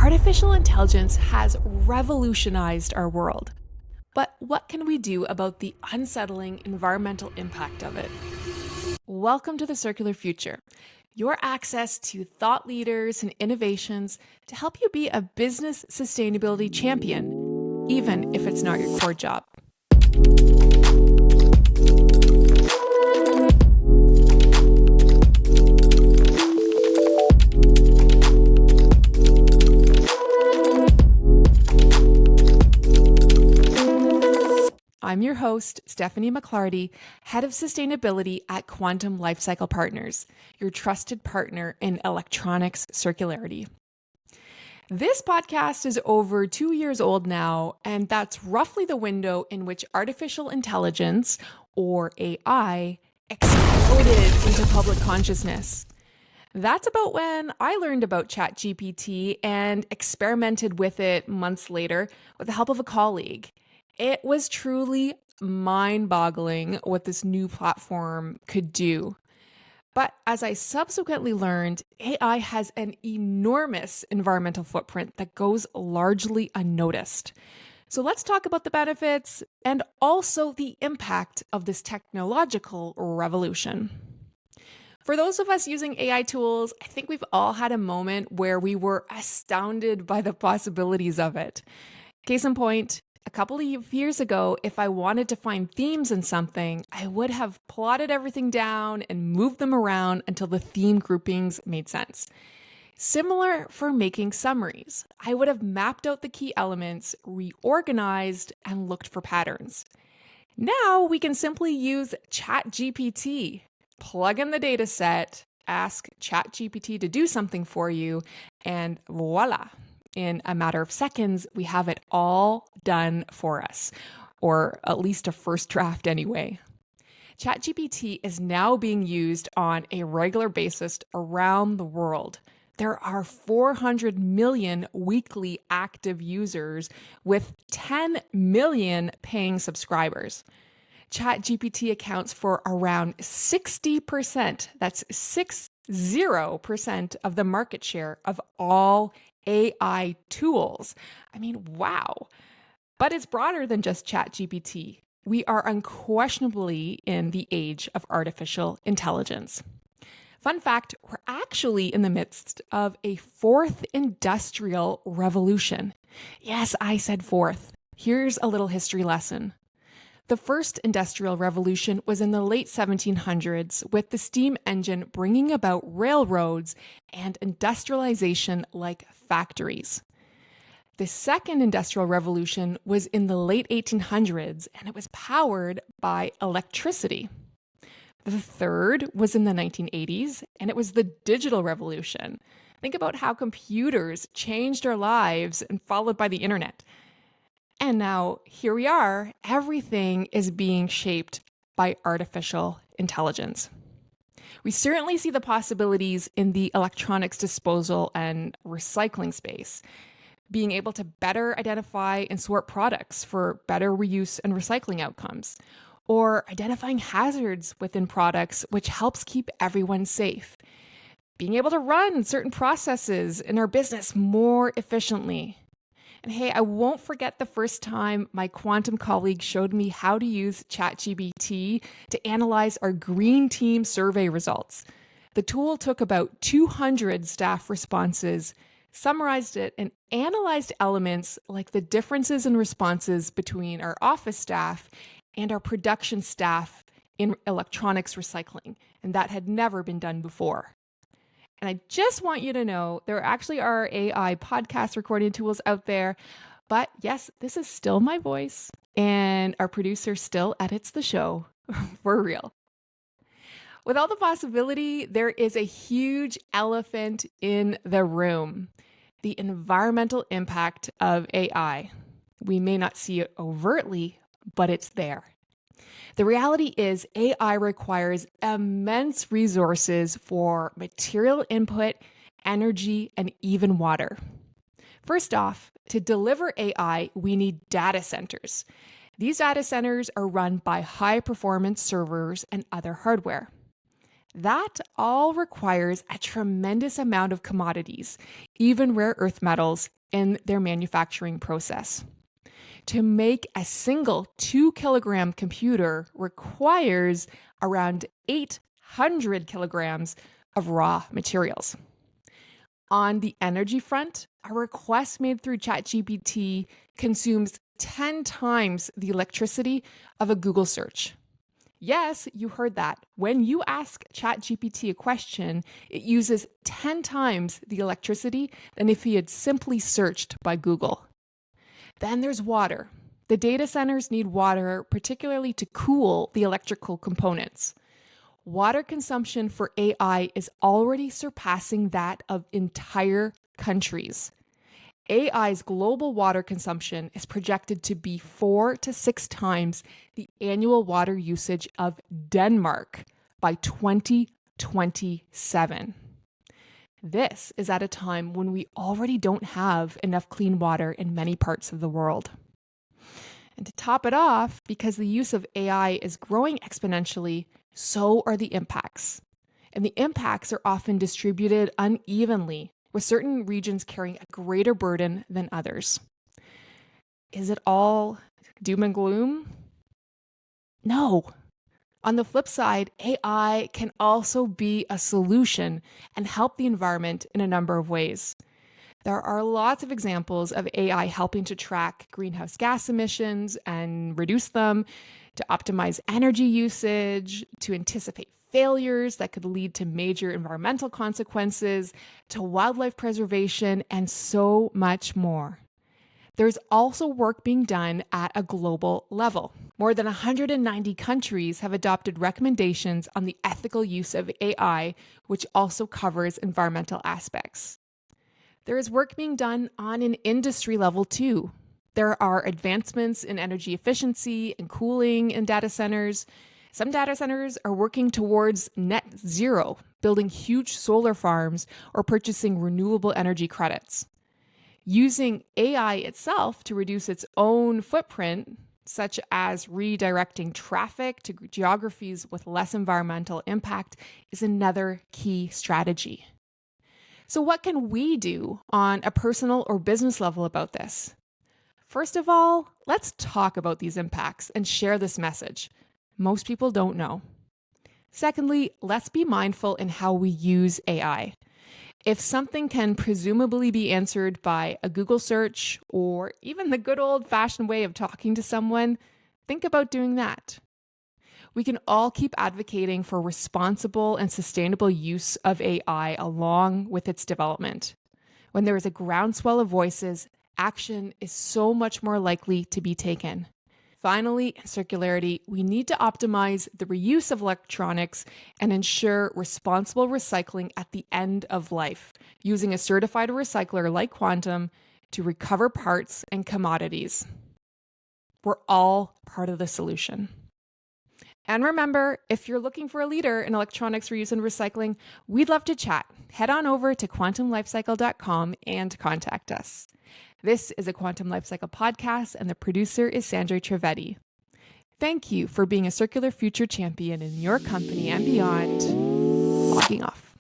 Artificial intelligence has revolutionized our world. But what can we do about the unsettling environmental impact of it? Welcome to the Circular Future, your access to thought leaders and innovations to help you be a business sustainability champion, even if it's not your core job. I'm your host, Stephanie McLarty, Head of Sustainability at Quantum Lifecycle Partners, your trusted partner in electronics circularity. This podcast is over 2 years old now, and that's roughly the window in which artificial intelligence, or AI, exploded into public consciousness. That's about when I learned about ChatGPT and experimented with it months later with the help of a colleague. It was truly mind-boggling what this new platform could do. But as I subsequently learned, AI has an enormous environmental footprint that goes largely unnoticed. So let's talk about the benefits and also the impact of this technological revolution. For those of us using AI tools, I think we've all had a moment where we were astounded by the possibilities of it. Case in point, a couple of years ago, if I wanted to find themes in something, I would have plotted everything down and moved them around until the theme groupings made sense. Similar for making summaries. I would have mapped out the key elements, reorganized, and looked for patterns. Now we can simply use ChatGPT, plug in the data set, ask ChatGPT to do something for you, and voila. In a matter of seconds, we have it all done for us, or at least a first draft anyway. ChatGPT is now being used on a regular basis around the world. There are 400 million weekly active users with 10 million paying subscribers. ChatGPT accounts for around 60%, that's 60% of the market share of all AI tools. I mean, wow. But it's broader than just ChatGPT. We are unquestionably in the age of artificial intelligence. Fun fact, we're actually in the midst of a fourth industrial revolution. Yes, I said fourth. Here's a little history lesson. The first industrial revolution was in the late 1700s, with the steam engine bringing about railroads and industrialization like factories. The second industrial revolution was in the late 1800s, and it was powered by electricity. The third was in the 1980s, and it was the digital revolution. Think about how computers changed our lives and followed by the internet. And now here we are, everything is being shaped by artificial intelligence. We certainly see the possibilities in the electronics disposal and recycling space, being able to better identify and sort products for better reuse and recycling outcomes, or identifying hazards within products, which helps keep everyone safe, being able to run certain processes in our business more efficiently. And hey, I won't forget the first time my quantum colleague showed me how to use ChatGPT to analyze our green team survey results. The tool took about 200 staff responses, summarized it, and analyzed elements like the differences in responses between our office staff and our production staff in electronics recycling. And that had never been done before. And I just want you to know there actually are AI podcast recording tools out there. But yes, this is still my voice, and our producer still edits the show for real. With all the possibility, there is a huge elephant in the room: the environmental impact of AI. We may not see it overtly, but it's there. The reality is AI requires immense resources for material input, energy, and even water. First off, to deliver AI, we need data centers. These data centers are run by high-performance servers and other hardware. That all requires a tremendous amount of commodities, even rare earth metals, in their manufacturing process. To make a single 2 kilogram computer requires around 800 kilograms of raw materials. On the energy front, a request made through ChatGPT consumes 10 times the electricity of a Google search. Yes, you heard that. When you ask ChatGPT a question, it uses 10 times the electricity than if he had simply searched by Google. Then there's water. The data centers need water, particularly to cool the electrical components. Water consumption for AI is already surpassing that of entire countries. AI's global water consumption is projected to be 4 to 6 times the annual water usage of Denmark by 2027. This is at a time when we already don't have enough clean water in many parts of the world. And to top it off, because the use of AI is growing exponentially, so are the impacts. And the impacts are often distributed unevenly, with certain regions carrying a greater burden than others. Is it all doom and gloom? No. On the flip side, AI can also be a solution and help the environment in a number of ways. There are lots of examples of AI helping to track greenhouse gas emissions and reduce them, to optimize energy usage, to anticipate failures that could lead to major environmental consequences, to wildlife preservation, and so much more. There's also work being done at a global level. More than 190 countries have adopted recommendations on the ethical use of AI, which also covers environmental aspects. There is work being done on an industry level too. There are advancements in energy efficiency and cooling in data centers. Some data centers are working towards net zero, building huge solar farms or purchasing renewable energy credits. Using AI itself to reduce its own footprint, such as redirecting traffic to geographies with less environmental impact, is another key strategy. So what can we do on a personal or business level about this? First of all, let's talk about these impacts and share this message. Most people don't know. Secondly, let's be mindful in how we use AI. If something can presumably be answered by a Google search or even the good old-fashioned way of talking to someone, think about doing that. We can all keep advocating for responsible and sustainable use of AI along with its development. When there is a groundswell of voices, action is so much more likely to be taken. Finally, in circularity, we need to optimize the reuse of electronics and ensure responsible recycling at the end of life, using a certified recycler like Quantum to recover parts and commodities. We're all part of the solution. And remember, if you're looking for a leader in electronics reuse and recycling, we'd love to chat. Head on over to quantumlifecycle.com and contact us. This is a Quantum Lifecycle podcast, and the producer is Sandra Trivedi. Thank you for being a circular future champion in your company and beyond. Logging off.